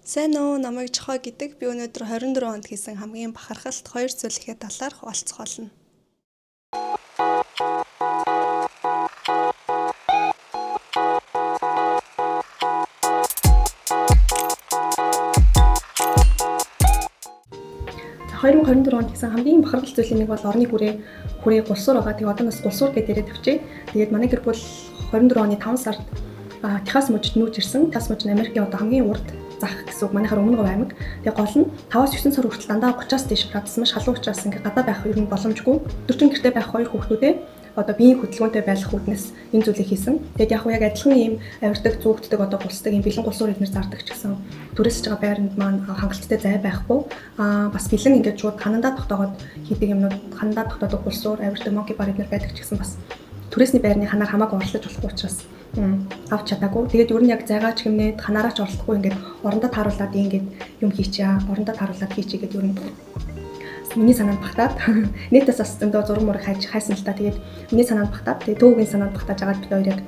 Сайн уу, намайг Чохой гэдэг. Би өнөөдөр 24 онд хийсэн хамгийн бахархалт 2 зүйлийнхээ талаар хуваалцах болно. За 2024 онд хийсэн хамгийн бахархалт зүйлийн нэг бол орны хүрээ гулсуур байгаа. Тэгээ одоо нас гулсуур гэдээрээ тавьчих. Тэгээд манай гэр бүл 24 оны 5 сард Техас мужид нүүж ирсэн. Техас муж нь Америкийн одоо хамгийн урд зах гэсэн үг. Манайхаар өмнө говь аймаг. Тэгээ гол нь 5-9 сар хүртэл дандаа 30-аас дээш градус маш халуун учраас ингээ гадаа байх ер нь боломжгүй. Өдөржин гэртээ байх 2 хүүхдүүдээ одоо биеийн хөдөлгөөнтэй байх үүднээс энэ зүйлийг хийсэн. Тэгээд яг адилхан ийм авирдаг, зүгтдэг одоо гулсдаг ийм бэлэн гулсуур эднэр зардаг ч гэсэн түрээсж байгаа байранд маань хангалттай зай байхгүй. Бас бэлэн ингээд шууд ханандаа тогтоогоод хийдэг юмнууд ханандаа тогтоодог гулсуур авирдаг моки бар эднэр байдаг ч гэсэн бас түрээсний байрны ханаар хамаагүй орлож болохгүй учраас авч чадаагүй. Тэгээд ер нь яг зайгаач хэмнээд ханаараач орлохгүй ингээд орондоо тааруулаад ингээд юм хийчихээ. Орондоо тааруулаад хийчихээ гэдэг ер нь миний санаанд багтаад нийтээс бас зөндөө зураг мураг хайсан л та. Тэгээд миний санаанд багтаад тэгээд төвөгийн санаанд багтааж агаад бид хоёр яг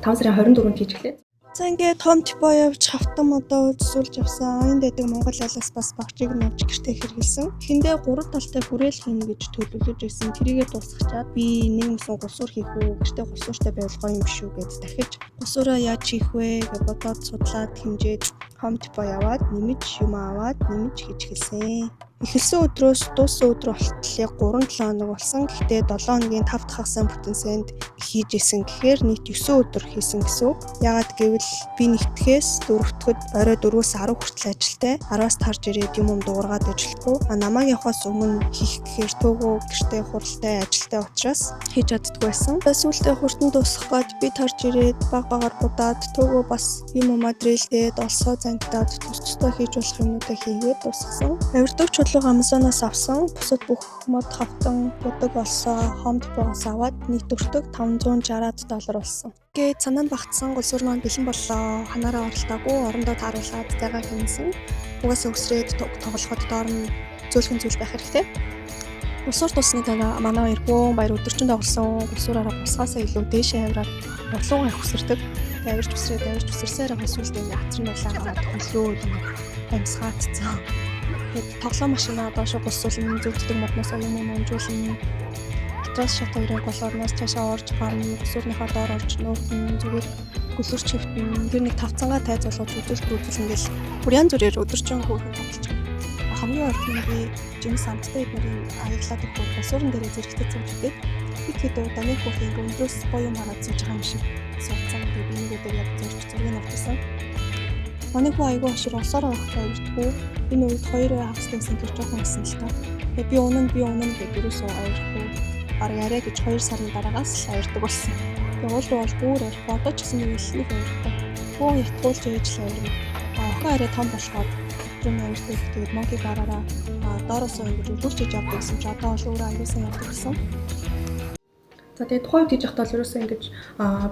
5 сарын 24-нд хийж эхлэв. За ингээд том типо явж хавтан одоо үзүүлж явсан. Энд дэдэг Монгол айлаас бас багчийг навж гэртээ хэрэгэлсэн. Эхэндээ 3 талтай хүрээл хийнэ гэж төлөвлөж байсан. Тэрийгээ дуусгачаад би нэг юмсан гусуур хийх үү, гэртээ гусууртай байвал гоё юм биш үү гэж дахиж гусуураа яаж хийх вэ гэж бодоод судлаад хэмжээд том типо яваад нэмж юм аваад нэмж хийж эхэлсэн. Эхэлсэн өдрөөс дууссан өдөр болтол 3-7 хоног болсон. Гэхдээ 7 хоногийн 5 дахь хагасны бүтэнсэнд хийж исэн гэхээр нийт 9 өдөр хийсэн гэсэн. Яагаад гэвэл би нэгтгэхээс дөрөвдөхөд орой 4-өөс 10 хүртэл ажилтай. 10-аас тарж ирээд юм дуургаад ажиллахгүй. Намайг явахаас өмнө хийх гэхээр төөгөө гэртээ хуралтай ажилтай учраас хийж чаддгүй байсан. Сүүлдээ хурдан дуусах гээд би тарж ирээд багаар будаад төөгөө бас юм материалдээд олсоо зангидаад тусдаа хийж болох юмнуудаа хийгээд дуусгасан. Авирдаг чулууг Amazon-аас авсан. Бусад бүх мод хавтан будаг олсоо Home Depot-оос аваад нийт өртөг $560 болсон. Тэгээд санаанд багтсан гулсуур маань бэлэн боллоо. Ханаараа оролтоогүй, орондоо тааруулаад зайгаа хийнсэн. Угаасаа өсрээд тоглоход доор нь зөөлхөн зүйл байх хэрэгтэй. Гулсуур туусны дараа манай хоёр бөөн баяр өдөржинд тоглосон. Гулсуураараа бусгаасаа илүү дээшээ авираад урлуугаар хүсэрдэг. Авирч үсэрсээр байгаа сүлдээ яцрын улаагаад хөлөөд амьсгаацсан. Тоглоом машинаа доош гулсуулна, зүгтдэг модноос юм амжуулна. Дотрос шат хоёрыг болоорноос цаашаа орж гарна, гусуурныхаа доор орж нүүртэн зүгээр гөлөрч хөвтөн. Тэр нэг тавцангаа тайзуулж үзүүлсэн гэл бүр янз бүрээр өдөржин хөөрхөн тоглож байгаа. Хамгийн орхон би жимс амттай эднэрийн аяглаад их гусуурн дээрээ зэрэгтэй цэвчдэг. Ихэд удаа нэг бүх ингэ өндрөөс гоё юм хараад зүүж байгаа юм шиг суудсан. Тэгээд би нэгэдэг яг зургийг авчихсан. Манай хүү айгүй хашир олсоор байхдаа ирдгүү. Энэ үед 2 хагастай сэнтэр жоохон гэсэн л та. Тэгээд би унана гэдэг юусоо авирхгүй. Бараг арай гэж 2 сарын дараагаас л авирдаг болсон. Тэгээд уул руу бол бүр авирхгүй. Одоо ч гэсэн нэг их авирдаг. Хөө ятгуулж ээж л авирна. Охин арай том болохоор өдрөм авирдаг. Тэгээд моки бараараа доороосоо ингэж үлгэрч иж авдаг гэсэн чи одоо бол өөрөө аюулсан явдаг гэсэн. За тэгээд тухайн үед хийж явахдаа л ерөөсөө ингэж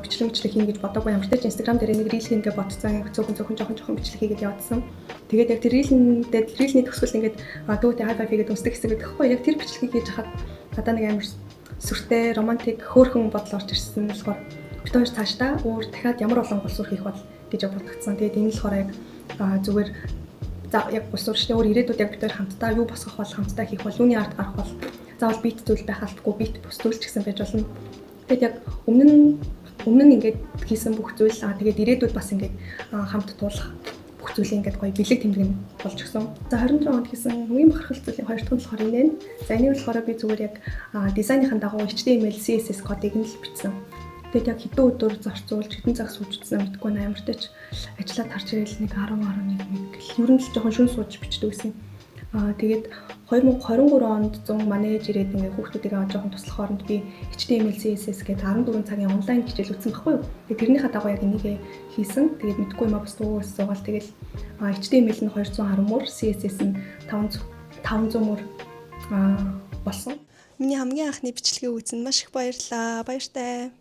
бичлэг хийнэ гэж бодоогүй. Ямар ч тач Instagram дээр нэг reel хийнэ гэж бодсон. Цөөхөн бичлэг хийгээд явуулсан. Тэгээд яг тэр reel-ний төгсгөл ингэж дүүтэй high five хийгээд үнсдэг хэсэг байдаг хгүй. Яг тэр бичлэгийг хийж хахад надаа нэг амар сүртэй, романтик, хөөрхөн бодол орж ирсэн болохоор бид хоёр цаашдаа өөр дахиад ямар олон гулсуур хийх бол гэж бодогдсон. Тэгээд энэ л болохоор яг зүгээр яг гулсуур шүү дээ. Өөр ирээдүйд яг бид хоёр хамтдаа юу босгох бол хамтдаа хийх бол юуны ард гарах бол заавал бит зүйл байх албагүй бит бүсдүүлч гэсэн байж болно. Тэгээд яг өмнө нь ингээд хийсэн бүх зүйл тэгээд ирээдүйд бас ингээд хамт туулах бүх зүйлийг ингээд гоё бэлэг тэмдэг нь болж өгсөн. За 24 онд хийсэн хамгийн бахархал зүйлийн 2 дахь нь болохоор энэ. За энийг болохоор би зүгээр яг дизайныхаа дагуу HTML, CSS кодыг нь л бичсэн. Тэгээд яг хэдэн өдөр зарцуулж хэдэн цаг сууж утсан мэдгүй амартай ч ажиллаад харж ирэл нэг 10-11 гэл ер нь л жоохон шүн сууж бичдэг гэсэн. Тэгээд 2023 онд 100 манэж ирээд ингээ хүүхдүүдээ жоохон туслах хооронд би HTML, CSS гэдэг 14 цагийн онлайн хичээл үзсэн байхгүй юу. Тэгээд тэрнийхээ дагуу яг энийг хийсэн. Тэгээд мэдгүй юм бас дуугаас суугаал тэгэл HTML нь 210 мөр, CSS нь 500 мөр болсон. Миний хамгийн анхны бичлэгийг үзсэнд маш их баярлалаа. Баяртай.